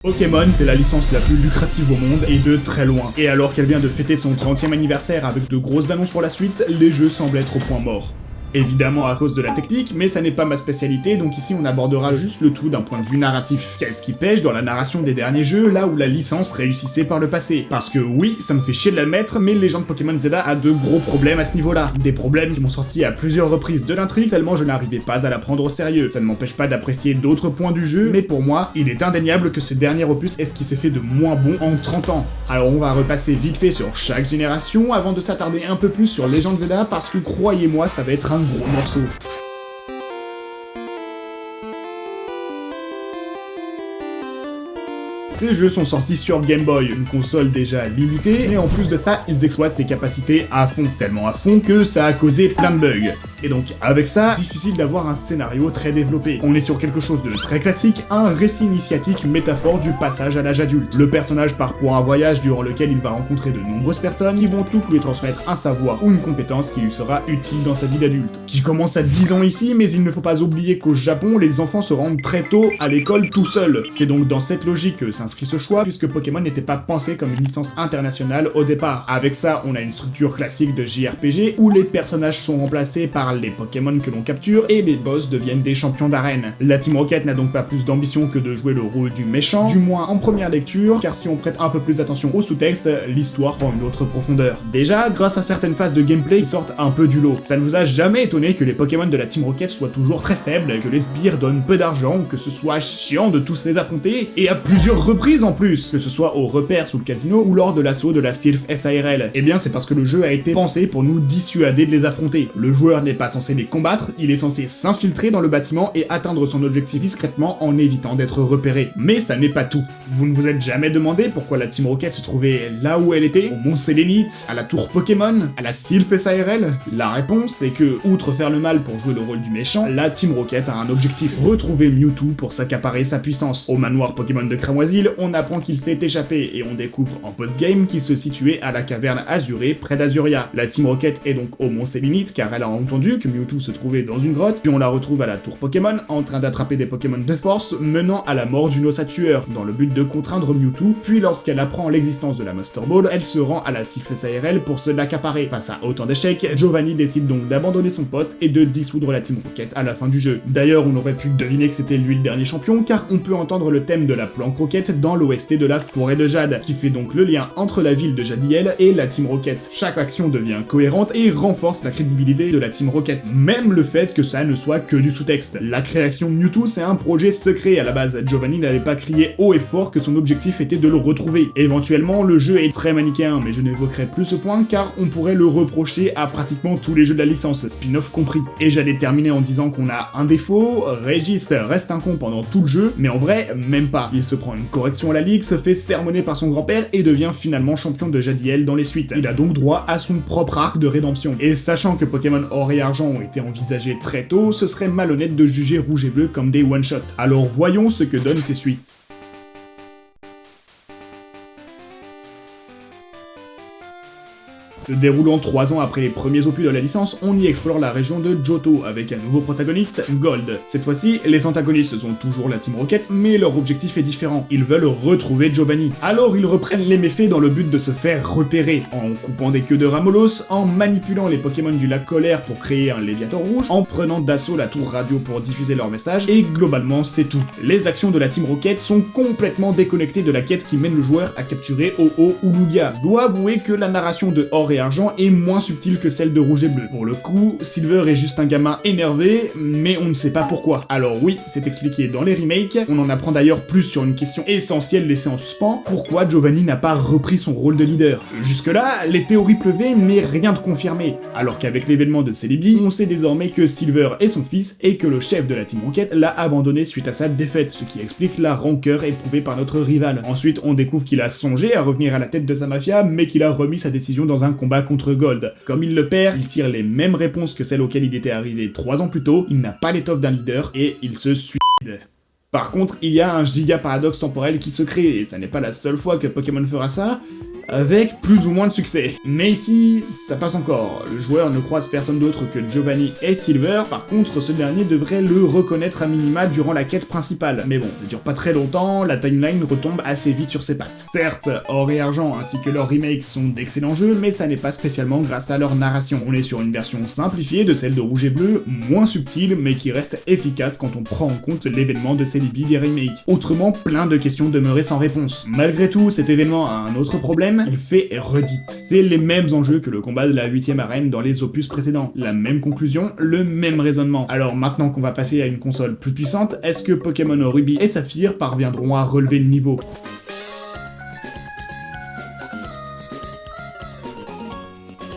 Pokémon, c'est la licence la plus lucrative au monde, et de très loin. Et alors qu'elle vient de fêter son 30e anniversaire avec de grosses annonces pour la suite, les jeux semblent être au point mort. Évidemment à cause de la technique, mais ça n'est pas ma spécialité, donc ici on abordera juste le tout d'un point de vue narratif. Qu'est-ce qui pêche dans la narration des derniers jeux, là où la licence réussissait par le passé? Parce que oui, ça me fait chier de l'admettre, mais Legend Pokémon Zelda a de gros problèmes à ce niveau-là. Des problèmes qui m'ont sorti à plusieurs reprises de l'intrigue, tellement je n'arrivais pas à la prendre au sérieux. Ça ne m'empêche pas d'apprécier d'autres points du jeu, mais pour moi, il est indéniable que ce dernier opus est ce qui s'est fait de moins bon en 30 ans. Alors on va repasser vite fait sur chaque génération, avant de s'attarder un peu plus sur Legend Zelda, parce que croyez-moi, ça va être un gros morceau. Les jeux sont sortis sur Game Boy, une console déjà limitée, et en plus de ça, ils exploitent ses capacités à fond, tellement à fond que ça a causé plein de bugs. Et donc, avec ça, difficile d'avoir un scénario très développé. On est sur quelque chose de très classique, un récit initiatique métaphore du passage à l'âge adulte. Le personnage part pour un voyage durant lequel il va rencontrer de nombreuses personnes qui vont toutes lui transmettre un savoir ou une compétence qui lui sera utile dans sa vie d'adulte. Qui commence à 10 ans ici, mais il ne faut pas oublier qu'au Japon, les enfants se rendent très tôt à l'école tout seuls. C'est donc dans cette logique que s'inscrit ce choix, puisque Pokémon n'était pas pensé comme une licence internationale au départ. Avec ça, on a une structure classique de JRPG, où les personnages sont remplacés par les Pokémon que l'on capture, et les boss deviennent des champions d'arène. La Team Rocket n'a donc pas plus d'ambition que de jouer le rôle du méchant, du moins en première lecture, car si on prête un peu plus attention au sous-texte, l'histoire prend une autre profondeur. Déjà, grâce à certaines phases de gameplay qui sortent un peu du lot. Ça ne vous a jamais étonné que les Pokémon de la Team Rocket soient toujours très faibles, que les sbires donnent peu d'argent, que ce soit chiant de tous les affronter, et à plusieurs reprises en plus, que ce soit au repère sous le casino ou lors de l'assaut de la Sylph SARL. Eh bien c'est parce que le jeu a été pensé pour nous dissuader de les affronter. Le joueur n'est pas censé les combattre, il est censé s'infiltrer dans le bâtiment et atteindre son objectif discrètement en évitant d'être repéré. Mais ça n'est pas tout. Vous ne vous êtes jamais demandé pourquoi la Team Rocket se trouvait là où elle était, au Mont Sélénite, à la tour Pokémon, à la Sylph SARL? La réponse est que, outre faire le mal pour jouer le rôle du méchant, la Team Rocket a un objectif, retrouver Mewtwo pour s'accaparer sa puissance. Au manoir Pokémon de Cramoisil, on apprend qu'il s'est échappé et on découvre en post-game qu'il se situait à la caverne Azurée près d'Azuria. La Team Rocket est donc au Mont Sélénite car elle a entendu que Mewtwo se trouvait dans une grotte, puis on la retrouve à la tour Pokémon en train d'attraper des Pokémon de force menant à la mort d'une ossatueur dans le but de contraindre Mewtwo, puis lorsqu'elle apprend l'existence de la Master Ball, elle se rend à la Sylph SARL pour se l'accaparer. Face à autant d'échecs, Giovanni décide donc d'abandonner son poste et de dissoudre la Team Rocket à la fin du jeu. D'ailleurs, on aurait pu deviner que c'était lui le dernier champion car on peut entendre le thème de la planque Rocket dans l'OST de la Forêt de Jade, qui fait donc le lien entre la ville de Jadiel et la Team Rocket. Chaque action devient cohérente et renforce la crédibilité de la Team Rocket. Même le fait que ça ne soit que du sous-texte. La création de Mewtwo, c'est un projet secret à la base. Giovanni n'allait pas crier haut et fort que son objectif était de le retrouver. Éventuellement, le jeu est très manichéen, mais je n'évoquerai plus ce point car on pourrait le reprocher à pratiquement tous les jeux de la licence, spin-off compris. Et j'allais terminer en disant qu'on a un défaut, Régis reste un con pendant tout le jeu, mais en vrai, même pas. Il se prend une correction à la ligue, se fait sermonner par son grand-père et devient finalement champion de Jadiel dans les suites. Il a donc droit à son propre arc de rédemption. Et sachant que Pokémon Or et Argent ont été envisagés très tôt, ce serait malhonnête de juger Rouge et Bleu comme des one-shots. Alors voyons ce que donnent ces suites. Se déroulant 3 ans après les premiers opus de la licence, on y explore la région de Johto, avec un nouveau protagoniste, Gold. Cette fois-ci, les antagonistes sont toujours la Team Rocket, mais leur objectif est différent. Ils veulent retrouver Giovanni. Alors ils reprennent les méfaits dans le but de se faire repérer, en coupant des queues de Ramolos, en manipulant les Pokémon du lac Colère pour créer un Léviator rouge, en prenant d'assaut la tour radio pour diffuser leur message, et globalement c'est tout. Les actions de la Team Rocket sont complètement déconnectées de la quête qui mène le joueur à capturer Oh-Oh ou Lugia. Je dois avouer que la narration de Or et Argent est moins subtile que celle de Rouge et Bleu. Pour le coup, Silver est juste un gamin énervé, mais on ne sait pas pourquoi. Alors oui, c'est expliqué dans les remakes, on en apprend d'ailleurs plus sur une question essentielle laissée en suspens, pourquoi Giovanni n'a pas repris son rôle de leader. Jusque-là, les théories pleuvaient, mais rien de confirmé, alors qu'avec l'événement de Celebi, on sait désormais que Silver est son fils et que le chef de la Team Rocket l'a abandonné suite à sa défaite, ce qui explique la rancœur éprouvée par notre rival. Ensuite, on découvre qu'il a songé à revenir à la tête de sa mafia, mais qu'il a remis sa décision dans un combat contre Gold. Comme il le perd, il tire les mêmes réponses que celles auxquelles il était arrivé 3 ans plus tôt, il n'a pas l'étoffe d'un leader, et il se suicide. Par contre, il y a un giga paradoxe temporel qui se crée, et ça n'est pas la seule fois que Pokémon fera ça, avec plus ou moins de succès. Mais ici, ça passe encore. Le joueur ne croise personne d'autre que Giovanni et Silver, par contre ce dernier devrait le reconnaître à minima durant la quête principale. Mais bon, ça dure pas très longtemps, la timeline retombe assez vite sur ses pattes. Certes, Or et Argent ainsi que leurs remakes sont d'excellents jeux, mais ça n'est pas spécialement grâce à leur narration. On est sur une version simplifiée de celle de Rouge et Bleu, moins subtile, mais qui reste efficace quand on prend en compte l'événement de Celebi des remakes. Autrement, plein de questions demeuraient sans réponse. Malgré tout, cet événement a un autre problème, il fait redite. C'est les mêmes enjeux que le combat de la 8ème arène dans les opus précédents. La même conclusion, le même raisonnement. Alors maintenant qu'on va passer à une console plus puissante, est-ce que Pokémon Ruby et Saphir parviendront à relever le niveau ?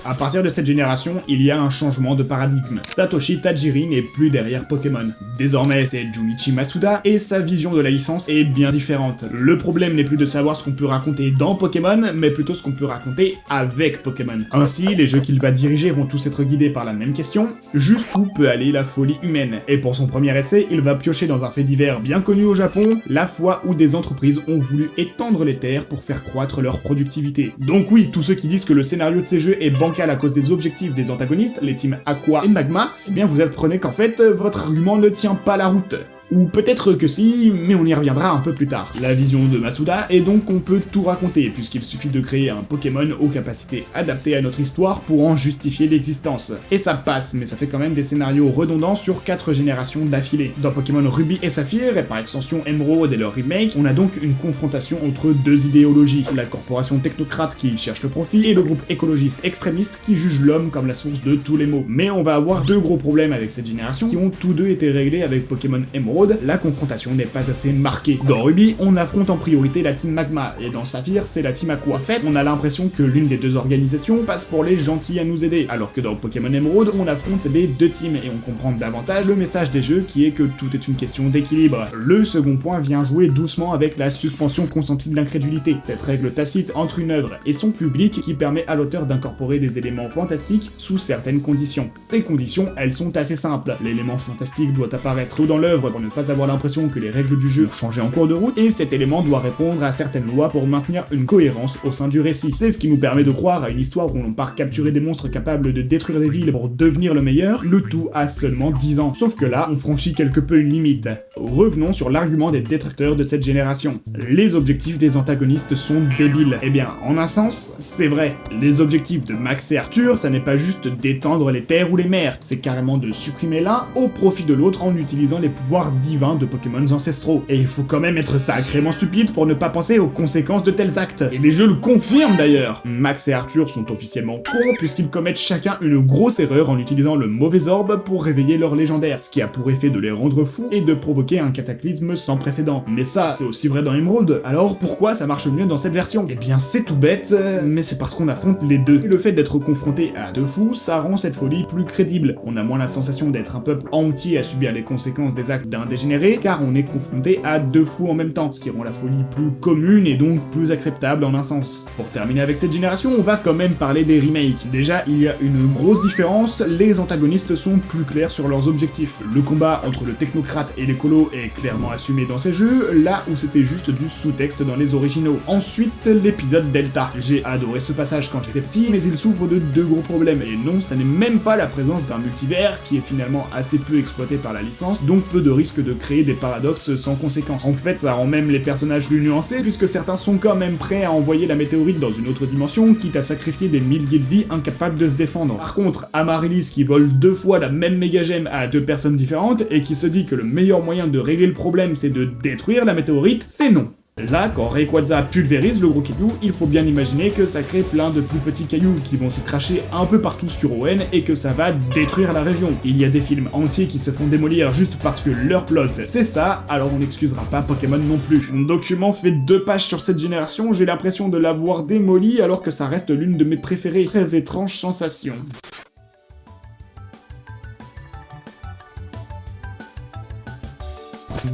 À partir de cette génération, il y a un changement de paradigme. Satoshi Tajiri n'est plus derrière Pokémon. Désormais, c'est Junichi Masuda, et sa vision de la licence est bien différente. Le problème n'est plus de savoir ce qu'on peut raconter dans Pokémon, mais plutôt ce qu'on peut raconter avec Pokémon. Ainsi, les jeux qu'il va diriger vont tous être guidés par la même question, jusqu'où peut aller la folie humaine. Et pour son premier essai, il va piocher dans un fait divers bien connu au Japon, la fois où des entreprises ont voulu étendre les terres pour faire croître leur productivité. Donc oui, tous ceux qui disent que le scénario de ces jeux est bancal à cause des objectifs des antagonistes, les teams Aqua et Magma, eh bien vous apprenez qu'en fait, votre argument ne tient pas la route. Ou peut-être que si, mais on y reviendra un peu plus tard. La vision de Masuda est donc qu'on peut tout raconter, puisqu'il suffit de créer un Pokémon aux capacités adaptées à notre histoire pour en justifier l'existence. Et ça passe, mais ça fait quand même des scénarios redondants sur 4 générations d'affilée. Dans Pokémon Ruby et Saphir, et par extension Emerald et leur remake, on a donc une confrontation entre deux idéologies. La corporation technocrate qui cherche le profit, et le groupe écologiste extrémiste qui juge l'homme comme la source de tous les maux. Mais on va avoir deux gros problèmes avec cette génération, qui ont tous deux été réglés avec Pokémon Emerald. La confrontation n'est pas assez marquée. Dans Ruby, on affronte en priorité la team Magma, et dans Saphir, c'est la team Aqua. En fait, on a l'impression que l'une des deux organisations passe pour les gentils à nous aider, alors que dans Pokémon Emerald, on affronte les deux teams, et on comprend davantage le message des jeux qui est que tout est une question d'équilibre. Le second point vient jouer doucement avec la suspension consentie de l'incrédulité, cette règle tacite entre une œuvre et son public qui permet à l'auteur d'incorporer des éléments fantastiques sous certaines conditions. Ces conditions, elles sont assez simples. L'élément fantastique doit apparaître tôt dans l'œuvre pour ne pas avoir l'impression que les règles du jeu ont changé en cours de route, et cet élément doit répondre à certaines lois pour maintenir une cohérence au sein du récit. C'est ce qui nous permet de croire à une histoire où l'on part capturer des monstres capables de détruire des villes pour devenir le meilleur, le tout à seulement 10 ans. Sauf que là, on franchit quelque peu une limite. Revenons sur l'argument des détracteurs de cette génération. Les objectifs des antagonistes sont débiles. Eh bien, en un sens, c'est vrai. Les objectifs de Max et Arthur, ça n'est pas juste d'étendre les terres ou les mers, c'est carrément de supprimer l'un au profit de l'autre en utilisant les pouvoirs divins de Pokémon ancestraux. Et il faut quand même être sacrément stupide pour ne pas penser aux conséquences de tels actes. Et les jeux le confirment d'ailleurs. Max et Arthur sont officiellement cons puisqu'ils commettent chacun une grosse erreur en utilisant le mauvais orbe pour réveiller leur légendaire, ce qui a pour effet de les rendre fous et de provoquer un cataclysme sans précédent. Mais ça, c'est aussi vrai dans Emerald. Alors pourquoi ça marche mieux dans cette version ? Eh bien c'est tout bête, mais c'est parce qu'on affronte les deux. Et le fait d'être confronté à deux fous, ça rend cette folie plus crédible. On a moins la sensation d'être un peuple entier à subir les conséquences des actes d'un dégénéré, car on est confronté à deux fous en même temps, ce qui rend la folie plus commune et donc plus acceptable en un sens. Pour terminer avec cette génération, on va quand même parler des remakes. Déjà, il y a une grosse différence, les antagonistes sont plus clairs sur leurs objectifs. Le combat entre le technocrate et l'écolo est clairement assumé dans ces jeux, là où c'était juste du sous-texte dans les originaux. Ensuite, l'épisode Delta. J'ai adoré ce passage quand j'étais petit, mais il souffre de deux gros problèmes, et non, ça n'est même pas la présence d'un multivers qui est finalement assez peu exploité par la licence, donc peu de risque de créer des paradoxes sans conséquence. En fait, ça rend même les personnages plus nuancés, puisque certains sont quand même prêts à envoyer la météorite dans une autre dimension, quitte à sacrifier des milliers de vies incapables de se défendre. Par contre, Amaryllis qui vole 2 fois la même méga gemme à 2 personnes différentes, et qui se dit que le meilleur moyen de régler le problème c'est de détruire la météorite, c'est non. Là, quand Rayquaza pulvérise le gros caillou, il faut bien imaginer que ça crée plein de plus petits cailloux qui vont se cracher un peu partout sur ON et que ça va détruire la région. Il y a des films entiers qui se font démolir juste parce que leur plot c'est ça, alors on n'excusera pas Pokémon non plus. Mon document fait 2 pages sur cette génération, j'ai l'impression de l'avoir démolie alors que ça reste l'une de mes préférées. Très étrange sensation.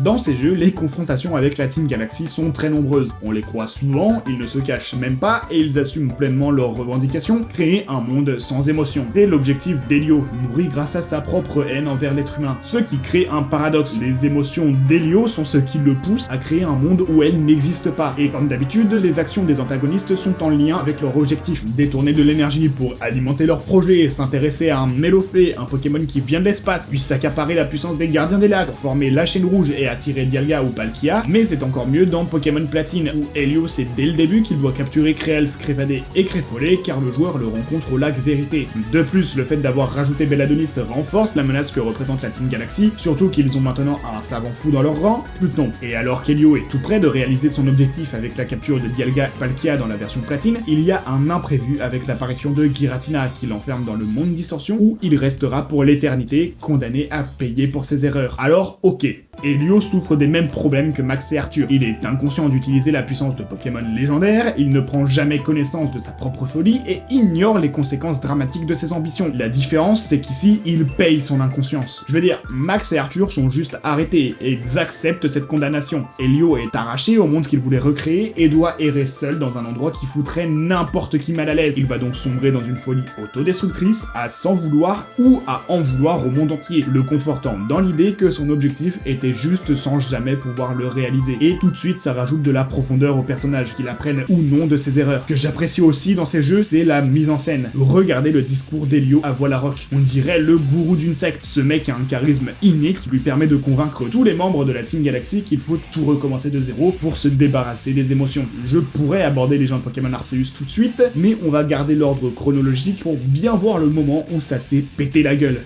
Dans ces jeux, les confrontations avec la Team Galaxy sont très nombreuses. On les croit souvent, ils ne se cachent même pas et ils assument pleinement leurs revendications, créer un monde sans émotion. C'est l'objectif d'Helio, nourri grâce à sa propre haine envers l'être humain. Ce qui crée un paradoxe. Les émotions d'Helio sont ce qui le pousse à créer un monde où elles n'existent pas. Et comme d'habitude, les actions des antagonistes sont en lien avec leur objectif. Détourner de l'énergie pour alimenter leur projet, s'intéresser à un Melophée, un Pokémon qui vient de l'espace, puis s'accaparer la puissance des gardiens des lacs pour former la chaîne rouge et attirer Dialga ou Palkia, mais c'est encore mieux dans Pokémon Platine, où Helio sait dès le début qu'il doit capturer Créelf, Créfadé et Créfollet, car le joueur le rencontre au lac Vérité. De plus, le fait d'avoir rajouté Belladonis renforce la menace que représente la Team Galaxy, surtout qu'ils ont maintenant un savant fou dans leur rang, Pluton. Et alors qu'Helio est tout près de réaliser son objectif avec la capture de Dialga et Palkia dans la version Platine, il y a un imprévu avec l'apparition de Giratina qui l'enferme dans le monde Distorsion, où il restera pour l'éternité, condamné à payer pour ses erreurs. Alors, ok. Helio souffre des mêmes problèmes que Max et Arthur. Il est inconscient d'utiliser la puissance de Pokémon légendaires, il ne prend jamais connaissance de sa propre folie et ignore les conséquences dramatiques de ses ambitions. La différence, c'est qu'ici, il paye son inconscience. Je veux dire, Max et Arthur sont juste arrêtés et ils acceptent cette condamnation. Helio est arraché au monde qu'il voulait recréer et doit errer seul dans un endroit qui foutrait n'importe qui mal à l'aise. Il va donc sombrer dans une folie autodestructrice, à s'en vouloir ou à en vouloir au monde entier, le confortant dans l'idée que son objectif était juste sans jamais pouvoir le réaliser. Et tout de suite, ça rajoute de la profondeur au personnage, qu'il apprenne ou non de ses erreurs. Ce que j'apprécie aussi dans ces jeux, c'est la mise en scène. Regardez le discours d'Helio à voix la roque. On dirait le gourou d'une secte. Ce mec a un charisme inné qui lui permet de convaincre tous les membres de la Team Galaxy qu'il faut tout recommencer de zéro pour se débarrasser des émotions. Je pourrais aborder les gens de Pokémon Arceus tout de suite, mais on va garder l'ordre chronologique pour bien voir le moment où ça s'est pété la gueule.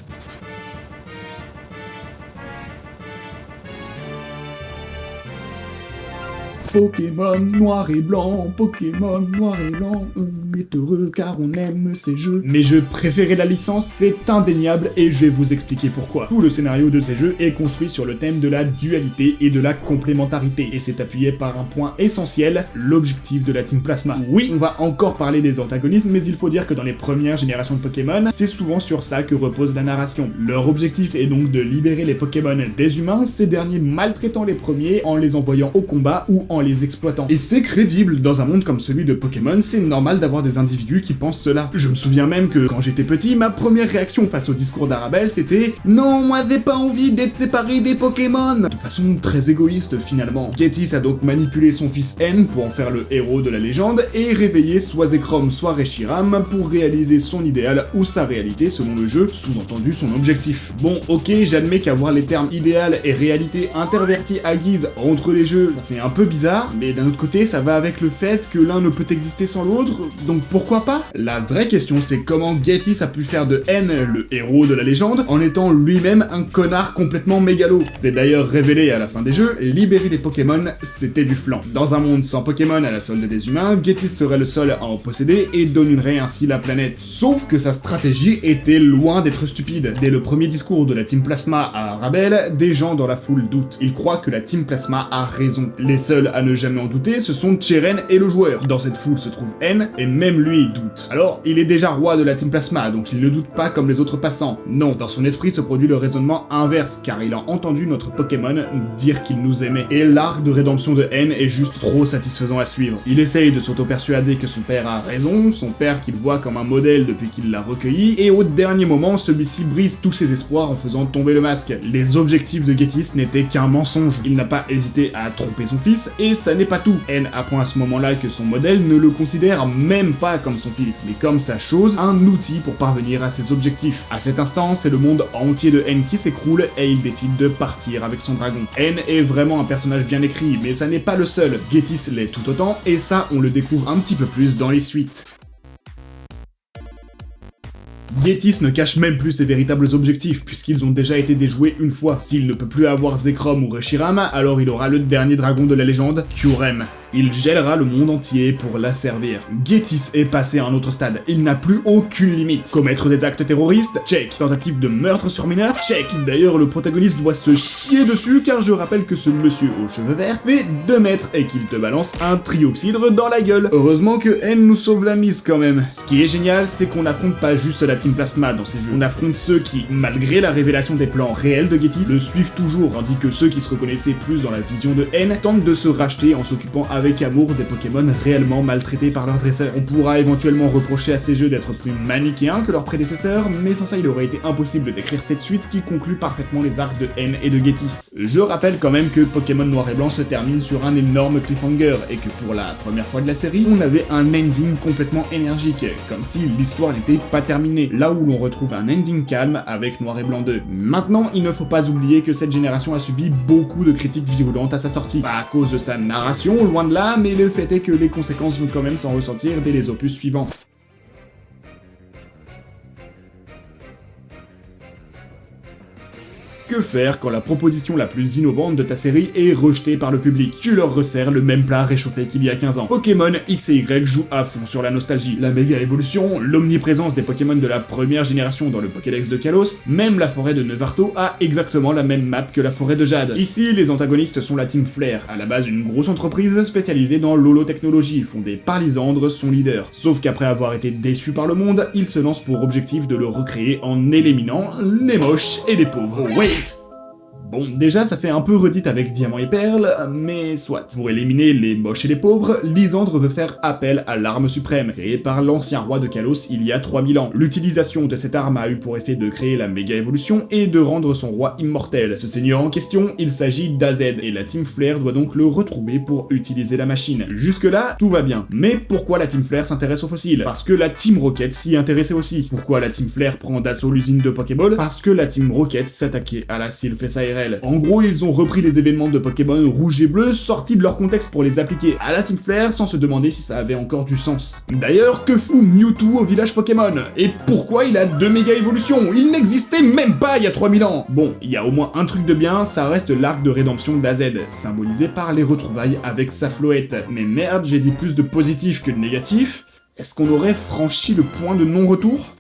Pokémon noir et blanc, Pokémon noir et blanc, on est heureux car on aime ces jeux. Mes jeux préférés de la licence, c'est indéniable et je vais vous expliquer pourquoi. Tout le scénario de ces jeux est construit sur le thème de la dualité et de la complémentarité, et c'est appuyé par un point essentiel, l'objectif de la Team Plasma. Oui, on va encore parler des antagonistes, mais il faut dire que dans les premières générations de Pokémon, c'est souvent sur ça que repose la narration. Leur objectif est donc de libérer les Pokémon des humains, ces derniers maltraitant les premiers en les envoyant au combat ou en les exploitant. Et c'est crédible, dans un monde comme celui de Pokémon, c'est normal d'avoir des individus qui pensent cela. Je me souviens même que, quand j'étais petit, ma première réaction face au discours d'Arabelle, c'était « Non, moi j'ai pas envie d'être séparé des Pokémon !» De façon très égoïste, finalement. Getis a donc manipulé son fils N pour en faire le héros de la légende, et réveillé soit Zekrom, soit Reshiram pour réaliser son idéal ou sa réalité selon le jeu, sous-entendu son objectif. Bon, ok, j'admets qu'avoir les termes idéal et réalité intervertis à guise entre les jeux, ça fait un peu bizarre, mais d'un autre côté, ça va avec le fait que l'un ne peut exister sans l'autre, donc pourquoi pas? La vraie question, c'est comment Getis a pu faire de N le héros de la légende, en étant lui-même un connard complètement mégalo. C'est d'ailleurs révélé à la fin des jeux, libérer des Pokémon, c'était du flan. Dans un monde sans Pokémon à la solde des humains, Getis serait le seul à en posséder et dominerait ainsi la planète. Sauf que sa stratégie était loin d'être stupide. Dès le premier discours de la Team Plasma à Arabelle, des gens dans la foule doutent. Ils croient que la Team Plasma a raison. Les seuls à ne jamais en douter, ce sont Cheren et le joueur. Dans cette foule se trouve N, et même lui doute. Alors, il est déjà roi de la Team Plasma, donc il ne doute pas comme les autres passants. Non, dans son esprit se produit le raisonnement inverse, car il a entendu notre Pokémon dire qu'il nous aimait. Et l'arc de rédemption de N est juste trop satisfaisant à suivre. Il essaye de s'auto-persuader que son père a raison, son père qu'il voit comme un modèle depuis qu'il l'a recueilli, et au dernier moment, celui-ci brise tous ses espoirs en faisant tomber le masque. Les objectifs de Getis n'étaient qu'un mensonge. Il n'a pas hésité à tromper son fils, et ça n'est pas tout. N apprend à ce moment-là que son modèle ne le considère même pas comme son fils, mais comme sa chose, un outil pour parvenir à ses objectifs. À cet instant, c'est le monde entier de N qui s'écroule et il décide de partir avec son dragon. N est vraiment un personnage bien écrit, mais ça n'est pas le seul. Getis l'est tout autant, et ça, on le découvre un petit peu plus dans les suites. Getis ne cache même plus ses véritables objectifs, puisqu'ils ont déjà été déjoués une fois. S'il ne peut plus avoir Zekrom ou Reshiram, alors il aura le dernier dragon de la légende, Kyurem. Il gèlera le monde entier pour la servir. Getis est passé à un autre stade, il n'a plus aucune limite. Commettre des actes terroristes? Check. Tentative de meurtre sur mineur? Check. D'ailleurs, le protagoniste doit se chier dessus car je rappelle que ce monsieur aux cheveux verts fait 2 mètres et qu'il te balance un trioxydre dans la gueule. Heureusement que N nous sauve la mise quand même. Ce qui est génial, c'est qu'on n'affronte pas juste la Team Plasma dans ces jeux. On affronte ceux qui, malgré la révélation des plans réels de Getis, le suivent toujours, tandis que ceux qui se reconnaissaient plus dans la vision de N tentent de se racheter en s'occupant avec amour des Pokémon réellement maltraités par leurs dresseurs. On pourra éventuellement reprocher à ces jeux d'être plus manichéens que leurs prédécesseurs, mais sans ça il aurait été impossible d'écrire cette suite qui conclut parfaitement les arcs de N et de Getis. Je rappelle quand même que Pokémon Noir et Blanc se termine sur un énorme cliffhanger, et que pour la première fois de la série, on avait un ending complètement énergique, comme si l'histoire n'était pas terminée, là où l'on retrouve un ending calme avec Noir et Blanc 2. Maintenant, il ne faut pas oublier que cette génération a subi beaucoup de critiques virulentes à sa sortie, pas à cause de sa narration, loin de là, mais le fait est que les conséquences vont quand même s'en ressentir dès les opus suivants. Que faire quand la proposition la plus innovante de ta série est rejetée par le public? Tu leur resserres le même plat réchauffé qu'il y a 15 ans. Pokémon X et Y jouent à fond sur la nostalgie. La méga évolution, l'omniprésence des Pokémon de la première génération dans le Pokédex de Kalos, même la forêt de Nevarto a exactement la même map que la forêt de Jade. Ici, les antagonistes sont la Team Flare, à la base une grosse entreprise spécialisée dans l'holotechnologie, fondée par Lysandre, son leader. Sauf qu'après avoir été déçu par le monde, il se lance pour objectif de le recréer en éliminant les moches et les pauvres. Wait! Bon, déjà ça fait un peu redite avec Diamant et Perle, mais soit. Pour éliminer les moches et les pauvres, Lysandre veut faire appel à l'arme suprême, créée par l'ancien roi de Kalos il y a 3000 ans. L'utilisation de cette arme a eu pour effet de créer la méga évolution et de rendre son roi immortel. Ce seigneur en question, il s'agit d'AZ, et la Team Flare doit donc le retrouver pour utiliser la machine. Jusque là, tout va bien. Mais pourquoi la Team Flare s'intéresse aux fossiles? Parce que la Team Rocket s'y intéressait aussi. Pourquoi la Team Flare prend d'assaut l'usine de Pokéball? Parce que la Team Rocket s'attaquait à la Sylph ARL. En gros, ils ont repris les événements de Pokémon rouge et bleu, sortis de leur contexte pour les appliquer à la Team Flare sans se demander si ça avait encore du sens. D'ailleurs, que fout Mewtwo au village Pokémon? Et pourquoi il a 2 méga évolutions? Il n'existait même pas il y a 3000 ans! Bon, il y a au moins un truc de bien, ça reste l'arc de rédemption d'AZ, symbolisé par les retrouvailles avec sa Floette. Mais merde, j'ai dit plus de positif que de négatif. Est-ce qu'on aurait franchi le point de non-retour?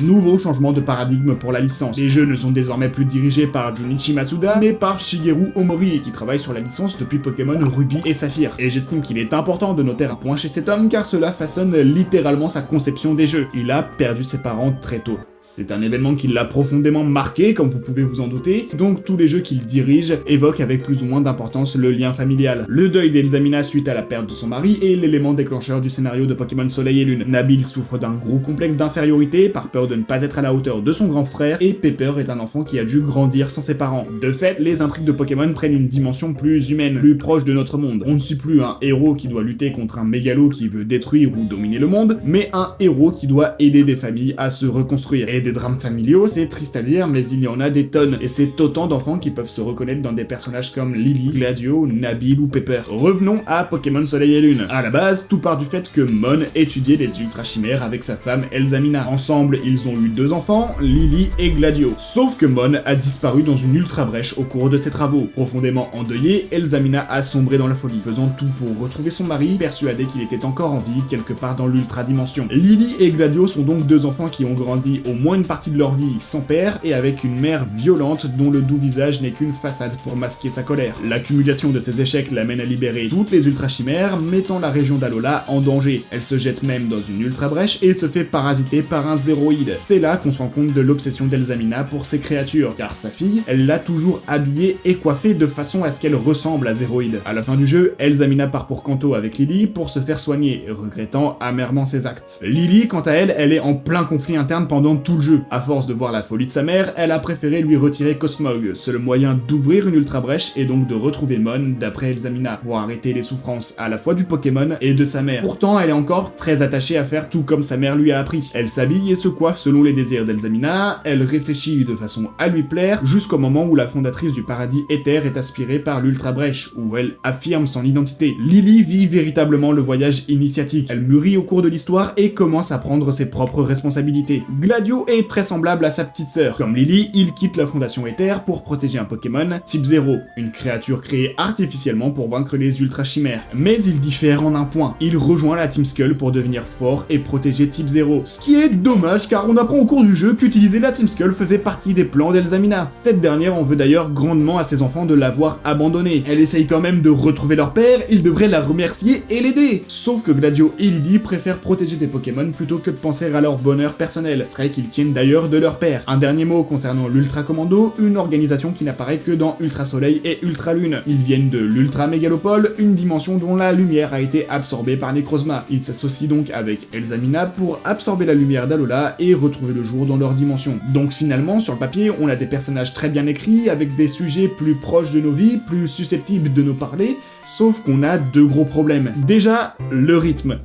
Nouveau changement de paradigme pour la licence. Les jeux ne sont désormais plus dirigés par Junichi Masuda, mais par Shigeru Omori, qui travaille sur la licence depuis Pokémon Ruby et Saphir. Et j'estime qu'il est important de noter un point chez cet homme, car cela façonne littéralement sa conception des jeux. Il a perdu ses parents très tôt. C'est un événement qui l'a profondément marqué, comme vous pouvez vous en douter, donc tous les jeux qu'il dirige évoquent avec plus ou moins d'importance le lien familial. Le deuil d'Elzamina suite à la perte de son mari est l'élément déclencheur du scénario de Pokémon Soleil et Lune. Nabil souffre d'un gros complexe d'infériorité par peur de ne pas être à la hauteur de son grand frère, et Pepper est un enfant qui a dû grandir sans ses parents. De fait, les intrigues de Pokémon prennent une dimension plus humaine, plus proche de notre monde. On ne suit plus un héros qui doit lutter contre un mégalo qui veut détruire ou dominer le monde, mais un héros qui doit aider des familles à se reconstruire. Et des drames familiaux, c'est triste à dire, mais il y en a des tonnes, et c'est autant d'enfants qui peuvent se reconnaître dans des personnages comme Lily, Gladio, Nabil ou Pepper. Revenons à Pokémon Soleil et Lune. À la base, tout part du fait que Mon étudiait les ultra chimères avec sa femme Elzamina. Ensemble, ils ont eu 2 enfants, Lily et Gladio. Sauf que Mon a disparu dans une ultra brèche au cours de ses travaux. Profondément endeuillée, Elzamina a sombré dans la folie, faisant tout pour retrouver son mari, persuadé qu'il était encore en vie quelque part dans l'ultra dimension. Lily et Gladio sont donc 2 enfants qui ont grandi au moins une partie de leur vie sans père et avec une mère violente dont le doux visage n'est qu'une façade pour masquer sa colère. L'accumulation de ces échecs l'amène à libérer toutes les ultra chimères, mettant la région d'Alola en danger. Elle se jette même dans une ultra brèche et se fait parasiter par un zéroïde. C'est là qu'on se rend compte de l'obsession d'Elzamina pour ces créatures, car sa fille, elle l'a toujours habillée et coiffée de façon à ce qu'elle ressemble à Zéroïde. À la fin du jeu, Elzamina part pour Kanto avec Lily pour se faire soigner, regrettant amèrement ses actes. Lily, quant à elle, elle est en plein conflit interne pendant tout le jeu. À force de voir la folie de sa mère, elle a préféré lui retirer Cosmog, seul moyen d'ouvrir une ultra brèche et donc de retrouver Mon d'après Elzamina, pour arrêter les souffrances à la fois du Pokémon et de sa mère. Pourtant, elle est encore très attachée à faire tout comme sa mère lui a appris. Elle s'habille et se coiffe selon les désirs d'Elzamina, elle réfléchit de façon à lui plaire, jusqu'au moment où la fondatrice du paradis Éther est aspirée par l'ultra brèche, où elle affirme son identité. Lily vit véritablement le voyage initiatique, elle mûrit au cours de l'histoire et commence à prendre ses propres responsabilités. Gladio Gladio est très semblable à sa petite sœur. Comme Lily, il quitte la Fondation Aether pour protéger un Pokémon type 0, une créature créée artificiellement pour vaincre les Ultra Chimères. Mais il diffère en un point, il rejoint la Team Skull pour devenir fort et protéger type 0. Ce qui est dommage car on apprend au cours du jeu qu'utiliser la Team Skull faisait partie des plans d'Elzamina. Cette dernière en veut d'ailleurs grandement à ses enfants de l'avoir abandonnée. Elle essaye quand même de retrouver leur père, ils devraient la remercier et l'aider. Sauf que Gladio et Lily préfèrent protéger des Pokémon plutôt que de penser à leur bonheur personnel. C'est vrai qu'ils tiennent d'ailleurs de leur père. Un dernier mot concernant l'Ultra Commando, une organisation qui n'apparaît que dans Ultra Soleil et Ultra Lune. Ils viennent de l'Ultra Mégalopole, une dimension dont la lumière a été absorbée par Necrozma. Ils s'associent donc avec Elzamina pour absorber la lumière d'Alola et retrouver le jour dans leur dimension. Donc finalement, sur le papier, on a des personnages très bien écrits, avec des sujets plus proches de nos vies, plus susceptibles de nous parler, sauf qu'on a deux gros problèmes. Déjà, le rythme.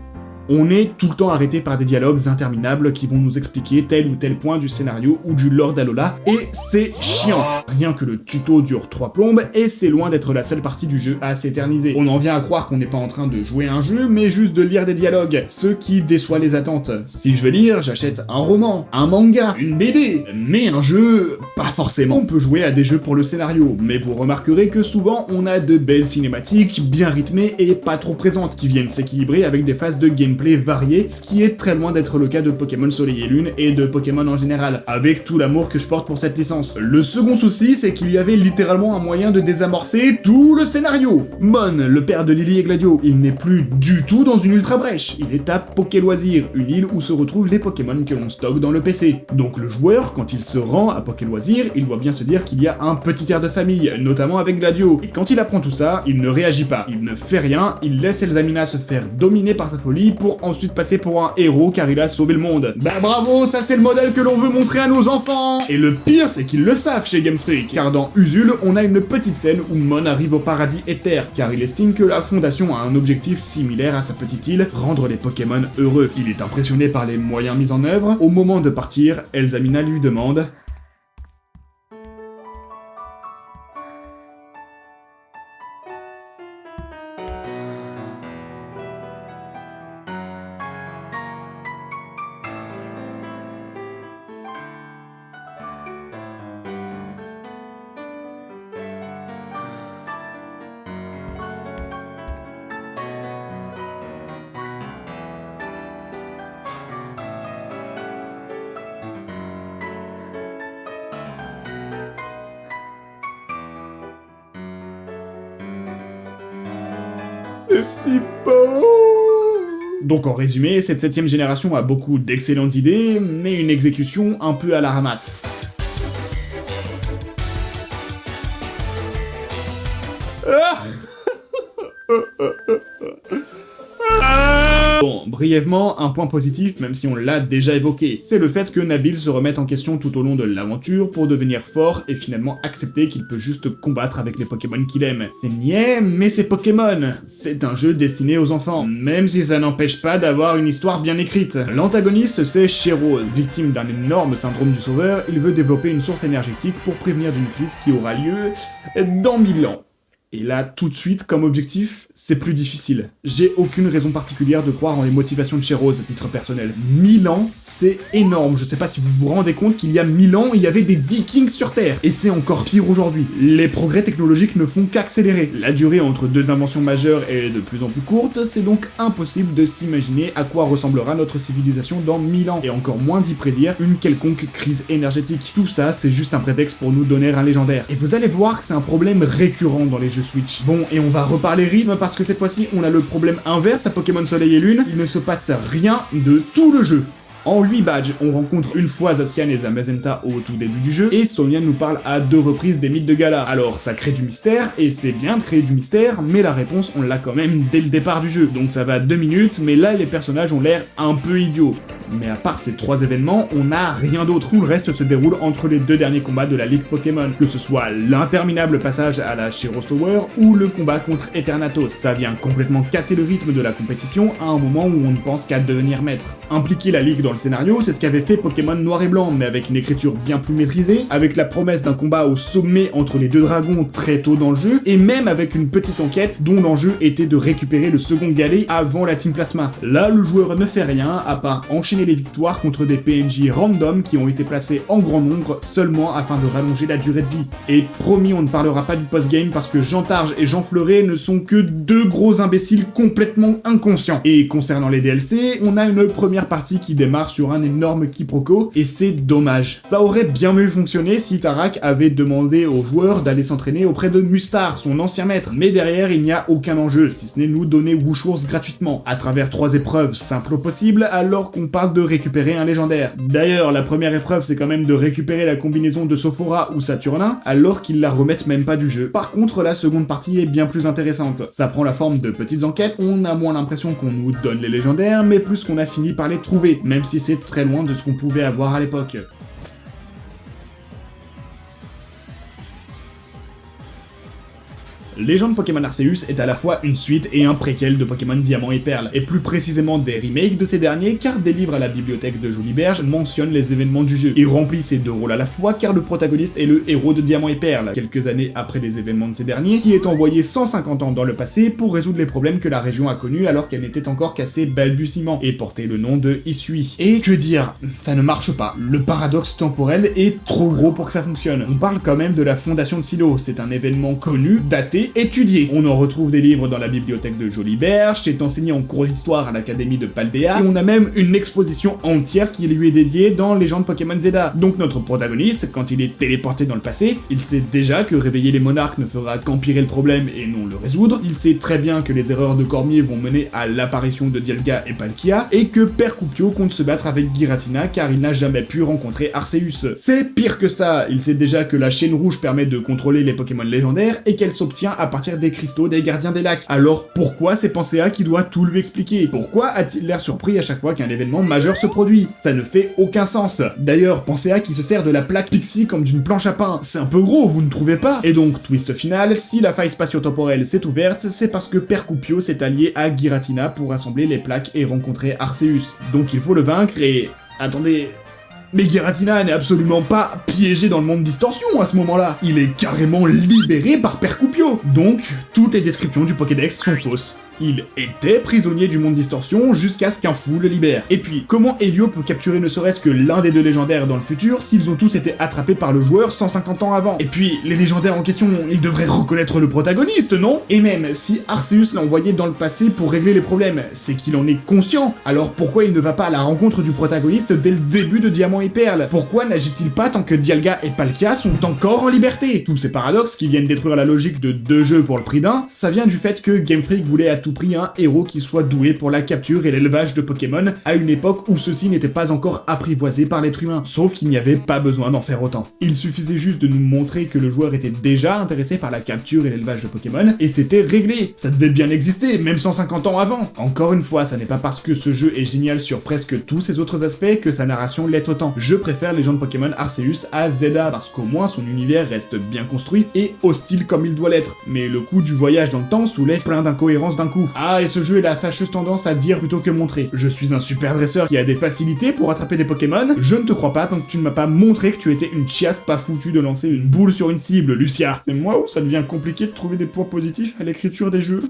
On est tout le temps arrêté par des dialogues interminables qui vont nous expliquer tel ou tel point du scénario ou du lore d'Alola, et c'est chiant. Rien que le tuto dure 3 plombes, et c'est loin d'être la seule partie du jeu à s'éterniser. On en vient à croire qu'on n'est pas en train de jouer un jeu, mais juste de lire des dialogues, ce qui déçoit les attentes. Si je veux lire, j'achète un roman, un manga, une BD, mais un jeu, pas forcément. On peut jouer à des jeux pour le scénario, mais vous remarquerez que souvent on a de belles cinématiques, bien rythmées et pas trop présentes, qui viennent s'équilibrer avec des phases de gameplay variés, ce qui est très loin d'être le cas de Pokémon Soleil et Lune et de Pokémon en général, avec tout l'amour que je porte pour cette licence. Le second souci, c'est qu'il y avait littéralement un moyen de désamorcer tout le scénario. Mon, le père de Lily et Gladio, il n'est plus du tout dans une ultra brèche, il est à Poké Loisirs, une île où se retrouvent les Pokémon que l'on stocke dans le PC. Donc le joueur, quand il se rend à Poké Loisirs, il doit bien se dire qu'il y a un petit air de famille, notamment avec Gladio. Et quand il apprend tout ça, il ne réagit pas, il ne fait rien, il laisse Elzamina se faire dominer par sa folie pour ensuite passer pour un héros car il a sauvé le monde. Bah bravo, ça c'est le modèle que l'on veut montrer à nos enfants. Et le pire, c'est qu'ils le savent chez Game Freak, car dans Usul, on a une petite scène où Mon arrive au paradis Aether, car il estime que la Fondation a un objectif similaire à sa petite île, rendre les Pokémon heureux. Il est impressionné par les moyens mis en œuvre. Au moment de partir, Elzamina lui demande: c'est si beau. Donc en résumé, cette 7ème génération a beaucoup d'excellentes idées, mais une exécution un peu à la ramasse. Bon, brièvement, un point positif, même si on l'a déjà évoqué, c'est le fait que Nabil se remette en question tout au long de l'aventure pour devenir fort et finalement accepter qu'il peut juste combattre avec les Pokémon qu'il aime. C'est niais, mais c'est Pokémon. C'est un jeu destiné aux enfants, même si ça n'empêche pas d'avoir une histoire bien écrite. L'antagoniste, c'est Chéros. Victime d'un énorme syndrome du sauveur, il veut développer une source énergétique pour prévenir d'une crise qui aura lieu dans 1000 ans. Et là, tout de suite, comme objectif, c'est plus difficile. J'ai aucune raison particulière de croire en les motivations de Chéros à titre personnel. 1000 ans, c'est énorme. Je sais pas si vous vous rendez compte qu'il y a 1000 ans, il y avait des Vikings sur Terre. Et c'est encore pire aujourd'hui. Les progrès technologiques ne font qu'accélérer. La durée entre deux inventions majeures est de plus en plus courte, c'est donc impossible de s'imaginer à quoi ressemblera notre civilisation dans 1000 ans. Et encore moins d'y prédire une quelconque crise énergétique. Tout ça, c'est juste un prétexte pour nous donner un légendaire. Et vous allez voir que c'est un problème récurrent dans les jeux Switch. Bon, et on va reparler rythme parce que cette fois-ci, on a le problème inverse à Pokémon Soleil et Lune. Il ne se passe rien de tout le jeu. En 8 badges, on rencontre une fois Zacian et Zamazenta au tout début du jeu, et Sonia nous parle à 2 reprises des mythes de Galar. Alors ça crée du mystère, et c'est bien de créer du mystère, mais la réponse on l'a quand même dès le départ du jeu. Donc ça va 2 minutes, mais là les personnages ont l'air un peu idiots. Mais à part ces 3 événements, on n'a rien d'autre. Tout le reste se déroule entre les 2 derniers combats de la Ligue Pokémon, que ce soit l'interminable passage à la Shiros Tower ou le combat contre Eternatus. Ça vient complètement casser le rythme de la compétition à un moment où on ne pense qu'à devenir maître. Impliquer la Ligue dans le scénario, c'est ce qu'avait fait Pokémon Noir et Blanc, mais avec une écriture bien plus maîtrisée, avec la promesse d'un combat au sommet entre les 2 dragons très tôt dans le jeu, et même avec une petite enquête dont l'enjeu était de récupérer le second galet avant la Team Plasma. Là, le joueur ne fait rien, à part enchaîner enchaîner les victoires contre des PNJ random qui ont été placés en grand nombre seulement afin de rallonger la durée de vie. Et promis, on ne parlera pas du post-game parce que Jean Targe et Jean Fleuret ne sont que deux gros imbéciles complètement inconscients. Et concernant les DLC, on a une première partie qui démarre sur un énorme quiproquo, et c'est dommage. Ça aurait bien mieux fonctionné si Tarak avait demandé aux joueurs d'aller s'entraîner auprès de Mustar, son ancien maître, mais derrière il n'y a aucun enjeu, si ce n'est nous donner Wushours gratuitement, à travers 3 épreuves simples possibles, alors qu'on parle de récupérer un légendaire. D'ailleurs, la première épreuve c'est quand même de récupérer la combinaison de Sophora ou Saturnin, alors qu'ils la remettent même pas du jeu. Par contre, la seconde partie est bien plus intéressante. Ça prend la forme de petites enquêtes, on a moins l'impression qu'on nous donne les légendaires, mais plus qu'on a fini par les trouver, même si c'est très loin de ce qu'on pouvait avoir à l'époque. Légende Pokémon Arceus est à la fois une suite et un préquel de Pokémon Diamant et Perle, et plus précisément des remakes de ces derniers, car des livres à la bibliothèque de Joliberge mentionnent les événements du jeu. Il remplit ces deux rôles à la fois, car le protagoniste est le héros de Diamant et Perle, quelques années après les événements de ces derniers, qui est envoyé 150 ans dans le passé pour résoudre les problèmes que la région a connus alors qu'elle n'était encore qu'à ses balbutiements, et porter le nom de Isui. Et que dire, ça ne marche pas. Le paradoxe temporel est trop gros pour que ça fonctionne. On parle quand même de la fondation de Silo, c'est un événement connu, daté, étudié. On en retrouve des livres dans la bibliothèque de Joliberge, c'est enseigné en cours d'histoire à l'académie de Paldea, et on a même une exposition entière qui lui est dédiée dans Légende Pokémon Zelda. Donc notre protagoniste, quand il est téléporté dans le passé, il sait déjà que réveiller les monarques ne fera qu'empirer le problème et non le résoudre, il sait très bien que les erreurs de Cormier vont mener à l'apparition de Dialga et Palkia, et que Père Coupio compte se battre avec Giratina car il n'a jamais pu rencontrer Arceus. C'est pire que ça, il sait déjà que la chaîne rouge permet de contrôler les Pokémon légendaires et qu'elle s'obtient à partir des cristaux des gardiens des lacs. Alors pourquoi c'est Pensea qui doit tout lui expliquer? Pourquoi a-t-il l'air surpris à chaque fois qu'un événement majeur se produit? Ça ne fait aucun sens. D'ailleurs, Pensea qui se sert de la plaque Pixie comme d'une planche à pain, c'est un peu gros, vous ne trouvez pas? Et donc, twist final, si la faille spatio-temporelle s'est ouverte, c'est parce que Père Coupio s'est allié à Giratina pour rassembler les plaques et rencontrer Arceus. Donc il faut le vaincre et... Attendez... Mais Giratina n'est absolument pas piégé dans le monde Distorsion à ce moment-là. Il est carrément libéré par Père Coupio. Donc, toutes les descriptions du Pokédex sont fausses. Il était prisonnier du monde Distorsion jusqu'à ce qu'un fou le libère. Et puis, comment Helio peut capturer ne serait-ce que l'un des deux légendaires dans le futur s'ils ont tous été attrapés par le joueur 150 ans avant? Et puis, les légendaires en question, ils devraient reconnaître le protagoniste, non? Et même, si Arceus l'a envoyé dans le passé pour régler les problèmes, c'est qu'il en est conscient. Alors pourquoi il ne va pas à la rencontre du protagoniste dès le début de Diamant et Perle? Pourquoi n'agit-il pas tant que Dialga et Palkia sont encore en liberté? Tous ces paradoxes qui viennent détruire la logique de 2 jeux pour le prix d'un, ça vient du fait que Game Freak voulait à tout prix un héros qui soit doué pour la capture et l'élevage de Pokémon à une époque où ceux-ci n'étaient pas encore apprivoisés par l'être humain, sauf qu'il n'y avait pas besoin d'en faire autant. Il suffisait juste de nous montrer que le joueur était déjà intéressé par la capture et l'élevage de Pokémon, et c'était réglé. Ça devait bien exister, même 150 ans avant. Encore une fois, ça n'est pas parce que ce jeu est génial sur presque tous ses autres aspects que sa narration l'est autant. Je préfère Légende Pokémon Arceus à Zelda, parce qu'au moins son univers reste bien construit et hostile comme il doit l'être. Mais le coup du voyage dans le temps soulève plein d'incohérences d'un coup. Ah, et ce jeu a la fâcheuse tendance à dire plutôt que montrer. Je suis un super dresseur qui a des facilités pour attraper des Pokémon. Je ne te crois pas tant que tu ne m'as pas montré que tu étais une chiasse pas foutue de lancer une boule sur une cible, Lucia. C'est moi où ça devient compliqué de trouver des points positifs à l'écriture des jeux?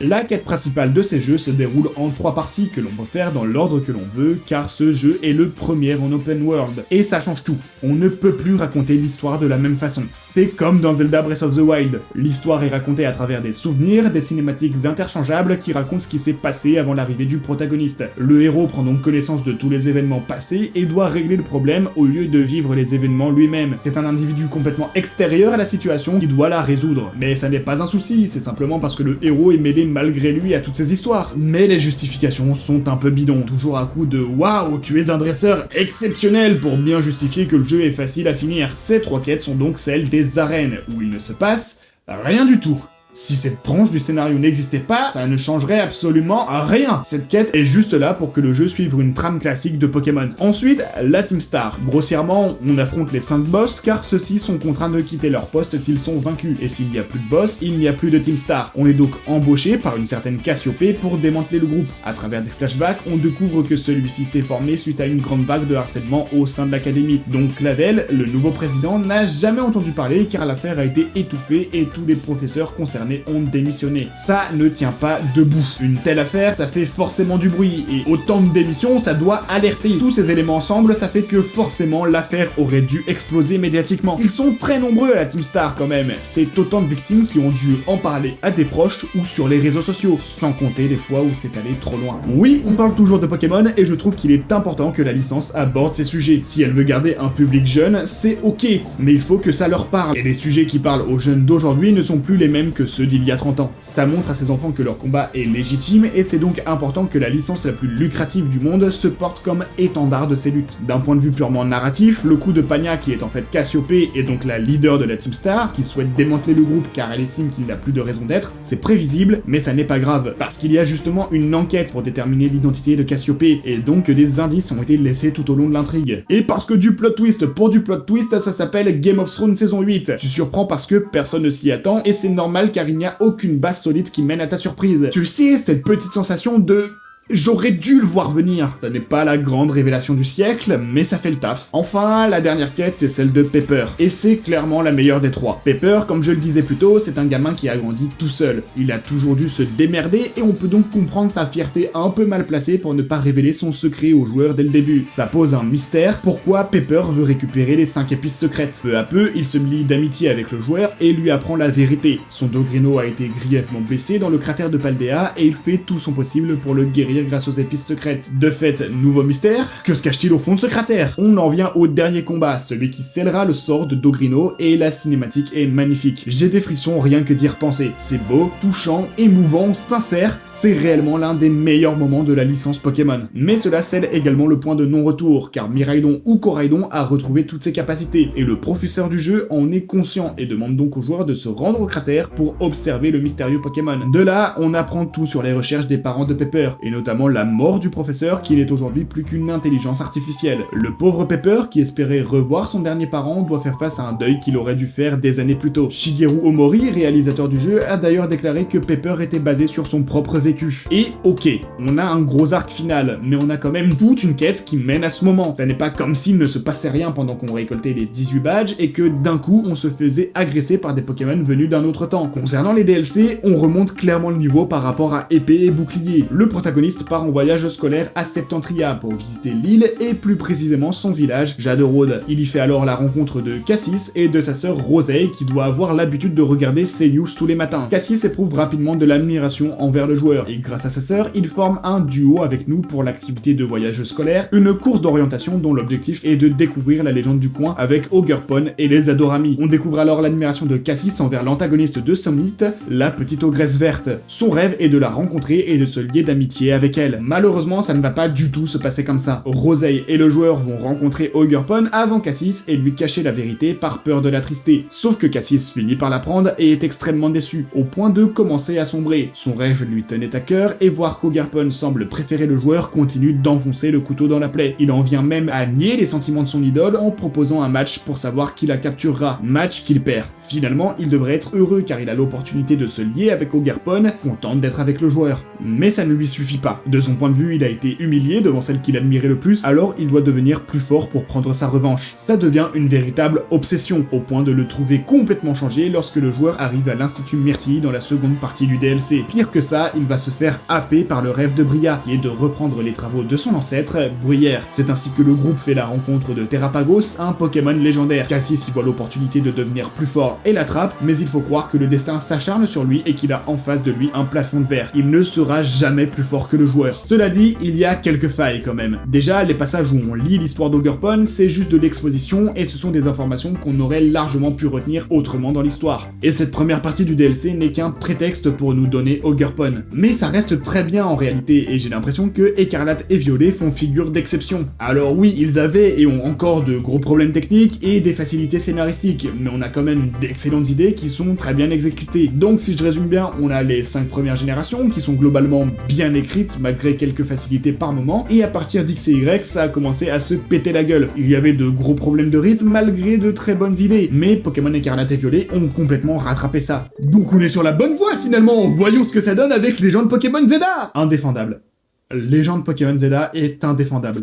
La quête principale de ces jeux se déroule en 3 parties que l'on peut faire dans l'ordre que l'on veut, car ce jeu est le premier en open world. Et ça change tout. On ne peut plus raconter l'histoire de la même façon. C'est comme dans Zelda Breath of the Wild. L'histoire est racontée à travers des souvenirs, des cinématiques interchangeables qui racontent ce qui s'est passé avant l'arrivée du protagoniste. Le héros prend donc connaissance de tous les événements passés et doit régler le problème au lieu de vivre les événements lui-même. C'est un individu complètement extérieur à la situation qui doit la résoudre. Mais ça n'est pas un souci, c'est simplement parce que le héros est mêlé malgré lui à toutes ces histoires. Mais les justifications sont un peu bidons, toujours à coup de « Waouh, tu es un dresseur exceptionnel » pour bien justifier que le jeu est facile à finir. Ces 3 quêtes sont donc celles des arènes, où il ne se passe rien du tout. Si cette branche du scénario n'existait pas, ça ne changerait absolument rien. Cette quête est juste là pour que le jeu suive une trame classique de Pokémon. Ensuite, la Team Star. Grossièrement, on affronte les 5 boss car ceux-ci sont contraints de quitter leur poste s'ils sont vaincus. Et s'il n'y a plus de boss, il n'y a plus de Team Star. On est donc embauché par une certaine Cassiopée pour démanteler le groupe. À travers des flashbacks, on découvre que celui-ci s'est formé suite à une grande vague de harcèlement au sein de l'académie. Donc Clavel, le nouveau président, n'a jamais entendu parler car l'affaire a été étouffée et tous les professeurs concernés concernés ont démissionné. Ça ne tient pas debout. Une telle affaire, ça fait forcément du bruit, et autant de démissions, ça doit alerter. Tous ces éléments ensemble, ça fait que forcément l'affaire aurait dû exploser médiatiquement. Ils sont très nombreux à la Team Star quand même. C'est autant de victimes qui ont dû en parler à des proches ou sur les réseaux sociaux, sans compter les fois où c'est allé trop loin. Oui, on parle toujours de Pokémon, et je trouve qu'il est important que la licence aborde ces sujets. Si elle veut garder un public jeune, c'est ok, mais il faut que ça leur parle. Et les sujets qui parlent aux jeunes d'aujourd'hui ne sont plus les mêmes que ceux d'il y a 30 ans. Ça montre à ces enfants que leur combat est légitime, et c'est donc important que la licence la plus lucrative du monde se porte comme étendard de ces luttes. D'un point de vue purement narratif, le coup de Pania, qui est en fait Cassiopée et donc la leader de la Team Star, qui souhaite démanteler le groupe car elle estime qu'il n'a plus de raison d'être, c'est prévisible, mais ça n'est pas grave, parce qu'il y a justement une enquête pour déterminer l'identité de Cassiopée, et donc que des indices ont été laissés tout au long de l'intrigue. Et parce que du plot twist pour du plot twist, ça s'appelle Game of Thrones saison 8. Tu surprends parce que personne ne s'y attend, et c'est normal car il n'y a aucune base solide qui mène à ta surprise. Tu le sais, cette petite sensation de... J'aurais dû le voir venir. Ça n'est pas la grande révélation du siècle, mais ça fait le taf. Enfin, la dernière quête, c'est celle de Pepper. Et c'est clairement la meilleure des trois. Pepper, comme je le disais plus tôt, c'est un gamin qui a grandi tout seul. Il a toujours dû se démerder et on peut donc comprendre sa fierté un peu mal placée pour ne pas révéler son secret aux joueurs dès le début. Ça pose un mystère, pourquoi Pepper veut récupérer les 5 épices secrètes. Peu à peu, il se lie d'amitié avec le joueur et lui apprend la vérité. Son Dogrino a été grièvement blessé dans le cratère de Paldea et il fait tout son possible pour le guérir grâce aux épices secrètes. De fait, nouveau mystère, que se cache-t-il au fond de ce cratère? On en vient au dernier combat, celui qui scellera le sort de Dogrino, et la cinématique est magnifique. J'ai des frissons rien que d'y repenser. C'est beau, touchant, émouvant, sincère, c'est réellement l'un des meilleurs moments de la licence Pokémon. Mais cela scelle également le point de non-retour, car Miraidon ou Coraidon a retrouvé toutes ses capacités, et le professeur du jeu en est conscient et demande donc aux joueurs de se rendre au cratère pour observer le mystérieux Pokémon. De là, on apprend tout sur les recherches des parents de Pepper, et notamment la mort du professeur qui n'est aujourd'hui plus qu'une intelligence artificielle. Le pauvre Pepper, qui espérait revoir son dernier parent, doit faire face à un deuil qu'il aurait dû faire des années plus tôt. Shigeru Omori, réalisateur du jeu, a d'ailleurs déclaré que Pepper était basé sur son propre vécu. Et ok, on a un gros arc final, mais on a quand même toute une quête qui mène à ce moment. Ça n'est pas comme s'il ne se passait rien pendant qu'on récoltait les 18 badges et que d'un coup on se faisait agresser par des Pokémon venus d'un autre temps. Concernant les DLC, on remonte clairement le niveau par rapport à épée et bouclier. Le protagoniste part en voyage scolaire à Septentria pour visiter l'île et plus précisément son village, Jaderode. Il y fait alors la rencontre de Cassis et de sa sœur Rosei qui doit avoir l'habitude de regarder ses news tous les matins. Cassis éprouve rapidement de l'admiration envers le joueur et grâce à sa sœur, il forme un duo avec nous pour l'activité de voyage scolaire, une course d'orientation dont l'objectif est de découvrir la légende du coin avec Ogerpon et les Adorami. On découvre alors l'admiration de Cassis envers l'antagoniste de Summit, la petite ogresse verte. Son rêve est de la rencontrer et de se lier d'amitié avec elle. Malheureusement, ça ne va pas du tout se passer comme ça. Rosei et le joueur vont rencontrer Ogerpon avant Cassis et lui cacher la vérité par peur de l'attrister. Sauf que Cassis finit par l'apprendre et est extrêmement déçu, au point de commencer à sombrer. Son rêve lui tenait à cœur et voir qu'Ogerpon semble préférer le joueur continue d'enfoncer le couteau dans la plaie. Il en vient même à nier les sentiments de son idole en proposant un match pour savoir qui la capturera. Match qu'il perd. Finalement, il devrait être heureux car il a l'opportunité de se lier avec Ogerpon, content d'être avec le joueur. Mais ça ne lui suffit pas. De son point de vue, il a été humilié devant celle qu'il admirait le plus, alors il doit devenir plus fort pour prendre sa revanche. Ça devient une véritable obsession, au point de le trouver complètement changé lorsque le joueur arrive à l'Institut Myrtille dans la seconde partie du DLC. Pire que ça, il va se faire happer par le rêve de Bria, qui est de reprendre les travaux de son ancêtre, Bruyère. C'est ainsi que le groupe fait la rencontre de Terrapagos, un Pokémon légendaire. Cassis y voit l'opportunité de devenir plus fort et l'attrape, mais il faut croire que le destin s'acharne sur lui et qu'il a en face de lui un plafond de verre. Il ne sera jamais plus fort que le joueur. Cela dit, il y a quelques failles quand même. Déjà, les passages où on lit l'histoire d'Ogerpon, c'est juste de l'exposition et ce sont des informations qu'on aurait largement pu retenir autrement dans l'histoire. Et cette première partie du DLC n'est qu'un prétexte pour nous donner Ogerpon. Mais ça reste très bien en réalité et j'ai l'impression que Écarlate et Violet font figure d'exception. Alors oui, ils avaient et ont encore de gros problèmes techniques et des facilités scénaristiques, mais on a quand même d'excellentes idées qui sont très bien exécutées. Donc si je résume bien, on a les 5 premières générations qui sont globalement bien écrites malgré quelques facilités par moment, et à partir d'X et Y, ça a commencé à se péter la gueule. Il y avait de gros problèmes de rythme malgré de très bonnes idées, mais Pokémon Écarlate et Violet ont complètement rattrapé ça. Donc on est sur la bonne voie finalement, voyons ce que ça donne avec Légende Pokémon Zeda. Indéfendable. Légende Pokémon Zeda est indéfendable.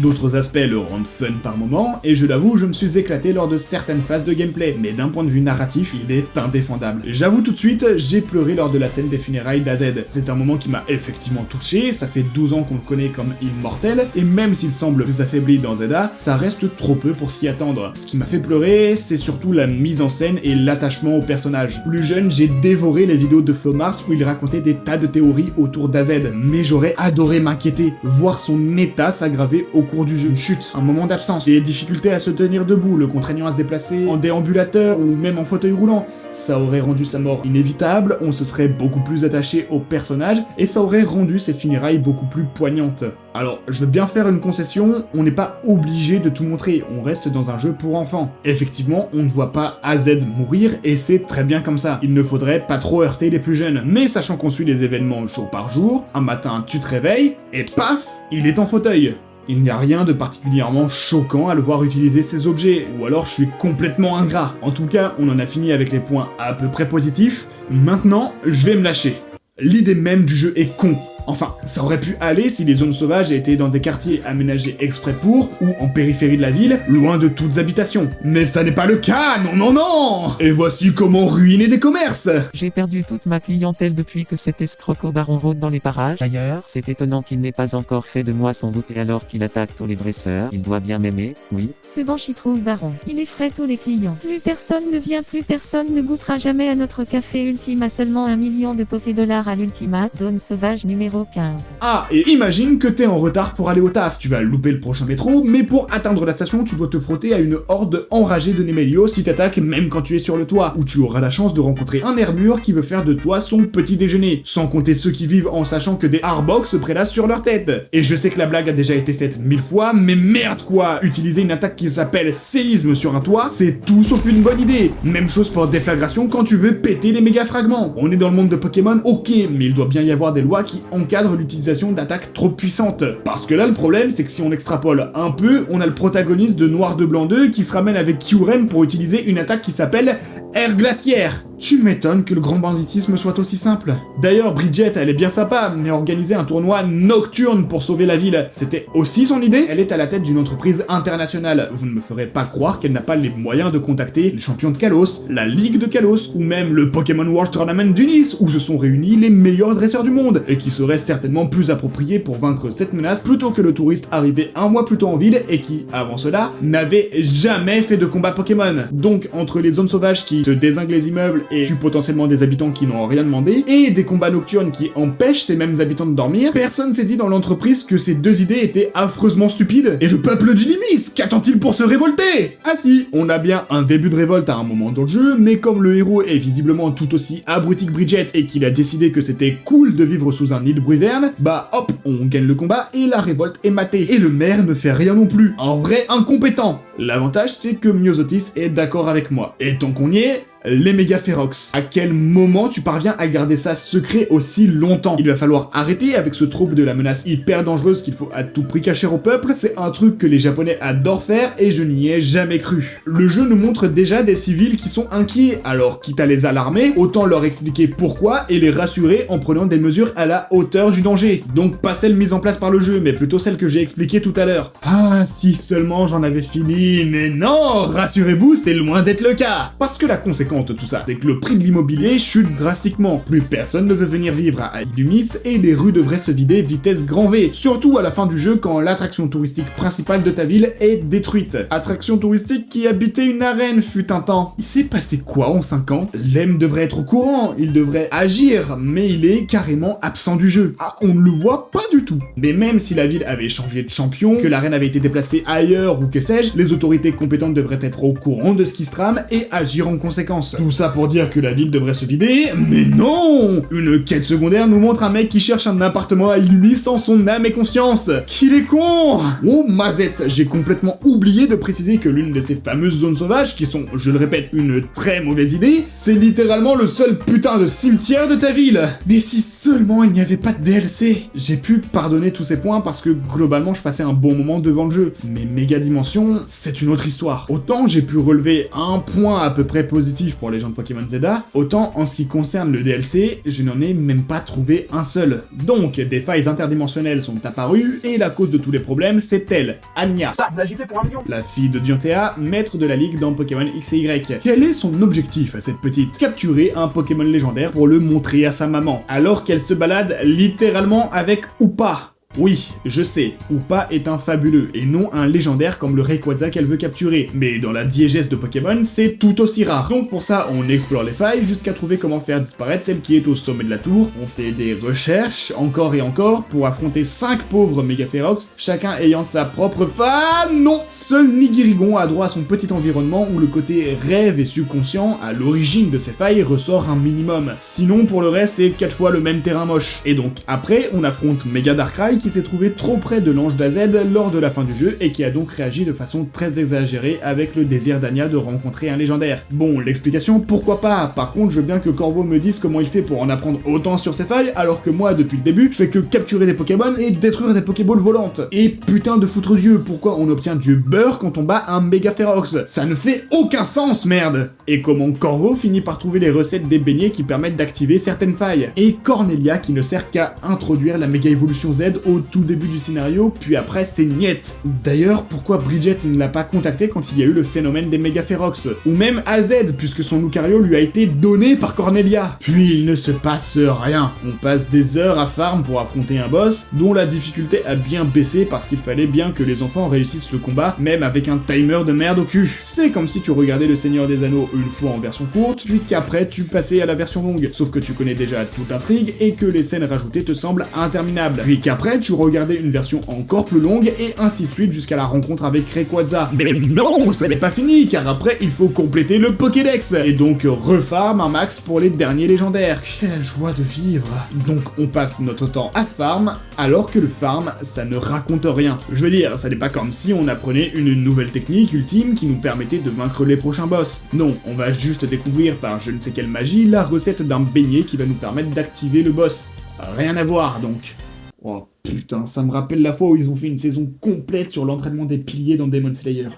D'autres aspects le rendent fun par moment, et je l'avoue, je me suis éclaté lors de certaines phases de gameplay, mais d'un point de vue narratif, il est indéfendable. J'avoue tout de suite, j'ai pleuré lors de la scène des funérailles d'AZ. C'est un moment qui m'a effectivement touché, ça fait 12 ans qu'on le connaît comme immortel, et même s'il semble plus affaibli dans Zelda, ça reste trop peu pour s'y attendre. Ce qui m'a fait pleurer, c'est surtout la mise en scène et l'attachement au personnage. Plus jeune, j'ai dévoré les vidéos de Flomars où il racontait des tas de théories autour d'AZ, mais j'aurais adoré m'inquiéter, voir son état s'aggraver au cours du jeu. Une chute, un moment d'absence, des difficultés à se tenir debout, le contraignant à se déplacer en déambulateur ou même en fauteuil roulant. Ça aurait rendu sa mort inévitable, on se serait beaucoup plus attaché au personnage, et ça aurait rendu ses funérailles beaucoup plus poignantes. Alors, je veux bien faire une concession, on n'est pas obligé de tout montrer, on reste dans un jeu pour enfants. Effectivement, on ne voit pas AZ mourir, et c'est très bien comme ça. Il ne faudrait pas trop heurter les plus jeunes, mais sachant qu'on suit les événements jour par jour, un matin tu te réveilles, et paf, il est en fauteuil. Il n'y a rien de particulièrement choquant à le voir utiliser ces objets, ou alors je suis complètement ingrat. En tout cas, on en a fini avec les points à peu près positifs, maintenant, je vais me lâcher. L'idée même du jeu est con. Enfin, ça aurait pu aller si les zones sauvages étaient dans des quartiers aménagés exprès pour, ou en périphérie de la ville, loin de toutes habitations. Mais ça n'est pas le cas, non non non! Et voici comment ruiner des commerces! J'ai perdu toute ma clientèle depuis que cet escroc au baron rôde dans les parages. D'ailleurs, c'est étonnant qu'il n'ait pas encore fait de moi son doute et alors qu'il attaque tous les dresseurs. Il doit bien m'aimer, oui. Ce banshee trouve baron. Il effraie tous les clients. Plus personne ne vient, plus personne ne goûtera jamais à notre café ultime à seulement 1 million de $. À l'ultimate zone sauvage numéro 15. Ah, et imagine que t'es en retard pour aller au taf. Tu vas louper le prochain métro, mais pour atteindre la station, tu dois te frotter à une horde enragée de Némélios qui t'attaque même quand tu es sur le toit, où tu auras la chance de rencontrer un herbure qui veut faire de toi son petit déjeuner, sans compter ceux qui vivent en sachant que des Harbox se prélassent sur leur tête. Et je sais que la blague a déjà été faite 1000 fois, mais merde quoi! Utiliser une attaque qui s'appelle séisme sur un toit, c'est tout sauf une bonne idée. Même chose pour déflagration quand tu veux péter les méga fragments. On est dans le monde de Pokémon, ok, mais il doit bien y avoir des lois qui encadrent l'utilisation d'attaques trop puissantes. Parce que là, le problème, c'est que si on extrapole un peu, on a le protagoniste de Noir de Blanc 2 qui se ramène avec Kyurem pour utiliser une attaque qui s'appelle Air Glaciaire. Tu m'étonnes que le grand banditisme soit aussi simple. D'ailleurs, Bridget, elle est bien sympa, mais organiser un tournoi nocturne pour sauver la ville, c'était aussi son idée? Elle est à la tête d'une entreprise internationale. Vous ne me ferez pas croire qu'elle n'a pas les moyens de contacter les champions de Kalos, la Ligue de Kalos, ou même le Pokémon World Tournament du Nice, où se sont réunis les meilleurs dresseurs du monde, et qui serait certainement plus approprié pour vaincre cette menace plutôt que le touriste arrivé un mois plus tôt en ville et qui, avant cela, n'avait jamais fait de combat Pokémon. Donc, entre les zones sauvages qui te dézinguent les immeubles et tuent potentiellement des habitants qui n'ont rien demandé, et des combats nocturnes qui empêchent ces mêmes habitants de dormir, personne s'est dit dans l'entreprise que ces deux idées étaient affreusement stupides. Et le peuple du Nimis, qu'attend-il pour se révolter? Ah si, on a bien un début de révolte à un moment dans le jeu, mais comme le héros est visiblement tout aussi abruti que Bridget et qu'il a décidé que c'était cool de vivre sous un nid de Bruiverne, bah hop, on gagne le combat et la révolte est matée. Et le maire ne fait rien non plus, un vrai incompétent. L'avantage c'est que Myosotis est d'accord avec moi. Et tant qu'on y est, les méga férox. À quel moment tu parviens à garder ça secret aussi longtemps? Il va falloir arrêter avec ce trope de la menace hyper dangereuse qu'il faut à tout prix cacher au peuple. C'est un truc que les japonais adorent faire et je n'y ai jamais cru. Le jeu nous montre déjà des civils qui sont inquiets, alors quitte à les alarmer, autant leur expliquer pourquoi et les rassurer en prenant des mesures à la hauteur du danger. Donc pas celle mise en place par le jeu, mais plutôt celle que j'ai expliquée tout à l'heure. Ah, si seulement j'en avais fini, mais non, rassurez-vous, c'est loin d'être le cas. Parce que la conséquence de tout ça, c'est que le prix de l'immobilier chute drastiquement. Plus personne ne veut venir vivre à Illumis et les rues devraient se vider vitesse grand V. Surtout à la fin du jeu quand l'attraction touristique principale de ta ville est détruite. Attraction touristique qui habitait une arène fut un temps. Il s'est passé quoi en 5 ans? Lem devrait être au courant, il devrait agir, mais il est carrément absent du jeu. Ah, on ne le voit pas du tout. Mais même si la ville avait changé de champion, que l'arène avait été déplacée ailleurs ou que sais-je, les autorités compétentes devraient être au courant de ce qui se trame et agir en conséquence. Tout ça pour dire que la ville devrait se vider, mais non! Une quête secondaire nous montre un mec qui cherche un appartement à Illumis sans son âme et conscience. Qu'il est con! Oh mazette, j'ai complètement oublié de préciser que l'une de ces fameuses zones sauvages, qui sont, je le répète, une très mauvaise idée, c'est littéralement le seul putain de cimetière de ta ville. Mais si seulement il n'y avait pas de DLC, j'ai pu pardonner tous ces points parce que globalement je passais un bon moment devant le jeu. Mais Méga Dimension, c'est une autre histoire. Autant j'ai pu relever un point à peu près positif positif pour les gens de Pokémon ZA, autant en ce qui concerne le DLC, je n'en ai même pas trouvé un seul. Donc, des failles interdimensionnelles sont apparues, et la cause de tous les problèmes, c'est elle, Anya. Ça, vous la giflez pour un million. La fille de Dianthea, maître de la ligue dans Pokémon X et Y. Quel est son objectif à cette petite? Capturer un Pokémon légendaire pour le montrer à sa maman, alors qu'elle se balade littéralement avec Hoopa. Oui, je sais, Hoopa est un fabuleux, et non un légendaire comme le Rayquaza qu'elle veut capturer, mais dans la diégèse de Pokémon, c'est tout aussi rare. Donc pour ça, on explore les failles jusqu'à trouver comment faire disparaître celle qui est au sommet de la tour, on fait des recherches, encore et encore, pour affronter 5 pauvres Megaphérox, chacun ayant sa propre faille. Non, seul Nigirigon a droit à son petit environnement où le côté rêve et subconscient, à l'origine de ces failles, ressort un minimum. Sinon, pour le reste, c'est 4 fois le même terrain moche. Et donc après, on affronte Mega Darkrai qui s'est trouvé trop près de l'ange d'AZ lors de la fin du jeu et qui a donc réagi de façon très exagérée avec le désir d'Anya de rencontrer un légendaire. Bon, l'explication, pourquoi pas. Par contre, je veux bien que Corvo me dise comment il fait pour en apprendre autant sur ses failles, alors que moi, depuis le début, je fais que capturer des Pokémon et détruire des Pokéballs volantes. Et putain de foutre Dieu, pourquoi on obtient du beurre quand on bat un Megaphérox? Ça ne fait aucun sens, merde. Et comment Corvo finit par trouver les recettes des beignets qui permettent d'activer certaines failles. Et Cornelia qui ne sert qu'à introduire la méga évolution Z au tout début du scénario, puis après c'est niet. D'ailleurs, pourquoi Bridget ne l'a pas contacté quand il y a eu le phénomène des Megaphérox? Ou même AZ, puisque son Lucario lui a été donné par Cornelia. Puis il ne se passe rien. On passe des heures à farm pour affronter un boss, dont la difficulté a bien baissé parce qu'il fallait bien que les enfants réussissent le combat, même avec un timer de merde au cul. C'est comme si tu regardais le Seigneur des Anneaux une fois en version courte, puis qu'après tu passais à la version longue. Sauf que tu connais déjà toute l'intrigue et que les scènes rajoutées te semblent interminables. Puis qu'après tu regarder une version encore plus longue et ainsi de suite jusqu'à la rencontre avec Rayquaza. Mais non, ça n'est pas fini, car après il faut compléter le Pokédex et donc refarm un max pour les derniers légendaires. Quelle joie de vivre. Donc on passe notre temps à farm, alors que le farm, ça ne raconte rien. Je veux dire, ça n'est pas comme si on apprenait une nouvelle technique ultime qui nous permettait de vaincre les prochains boss. Non, on va juste découvrir par je ne sais quelle magie la recette d'un beignet qui va nous permettre d'activer le boss. Rien à voir donc. Oh putain, ça me rappelle la fois où ils ont fait une saison complète sur l'entraînement des piliers dans Demon Slayer.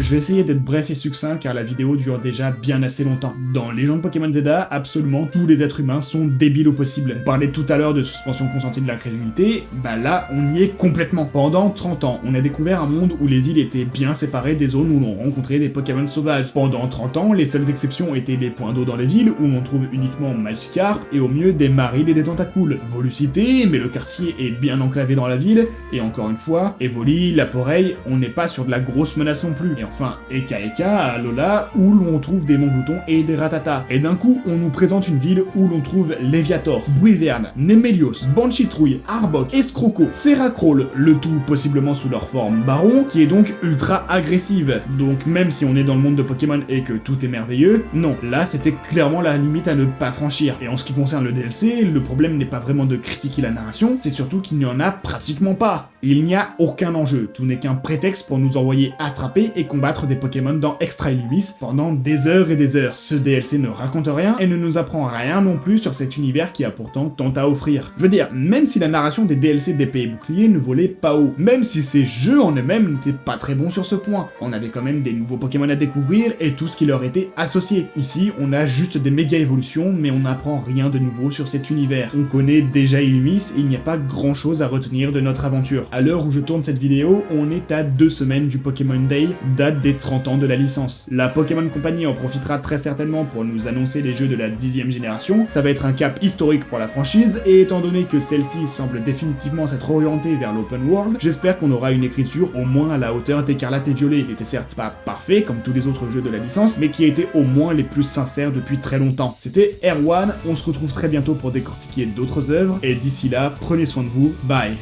Je vais essayer d'être bref et succinct car la vidéo dure déjà bien assez longtemps. Dans Légende Pokémon ZA, absolument tous les êtres humains sont débiles au possible. On parlait tout à l'heure de suspension consentie de l'incrédulité, bah là on y est complètement. Pendant 30 ans, on a découvert un monde où les villes étaient bien séparées des zones où l'on rencontrait des Pokémon sauvages. Pendant 30 ans, les seules exceptions étaient les points d'eau dans les villes où l'on trouve uniquement Magikarp et au mieux des Marill et des Tentacools. Volucité, mais le quartier est bien enclavé dans la ville, et encore une fois, Evoli, Laporeille, on n'est pas sur de la grosse menace non plus. Et enfin, Eka Eka à Alola, où l'on trouve des Montgloutons et des Rattata. Et d'un coup, on nous présente une ville où l'on trouve Léviator, Bruyverne, Nemelios, Banchitrouille, Arbok, Escroco, Seracrawl, le tout possiblement sous leur forme Baron, qui est donc ultra agressive. Donc même si on est dans le monde de Pokémon et que tout est merveilleux, non, là c'était clairement la limite à ne pas franchir. Et en ce qui concerne le DLC, le problème n'est pas vraiment de critiquer la narration, c'est surtout qu'il n'y en a pratiquement pas. Il n'y a aucun enjeu, tout n'est qu'un prétexte pour nous envoyer attraper et combattre des Pokémon dans Extra Illumis pendant des heures et des heures. Ce DLC ne raconte rien et ne nous apprend rien non plus sur cet univers qui a pourtant tant à offrir. Je veux dire, même si la narration des DLC d'Épée et Bouclier ne volait pas haut, même si ces jeux en eux-mêmes n'étaient pas très bons sur ce point, on avait quand même des nouveaux Pokémon à découvrir et tout ce qui leur était associé. Ici, on a juste des méga évolutions, mais on n'apprend rien de nouveau sur cet univers. On connaît déjà Illumis et il n'y a pas grand chose à retenir de notre aventure. À l'heure où je tourne cette vidéo, on est à 2 semaines du Pokémon Day, date des 30 ans de la licence. La Pokémon Company en profitera très certainement pour nous annoncer les jeux de la 10e génération, ça va être un cap historique pour la franchise, et étant donné que celle-ci semble définitivement s'être orientée vers l'open world, j'espère qu'on aura une écriture au moins à la hauteur d'Écarlate et Violet. Il était certes pas parfait comme tous les autres jeux de la licence, mais qui étaient au moins les plus sincères depuis très longtemps. C'était Erwan, on se retrouve très bientôt pour décortiquer d'autres œuvres, et d'ici là, prenez soin de vous, bye.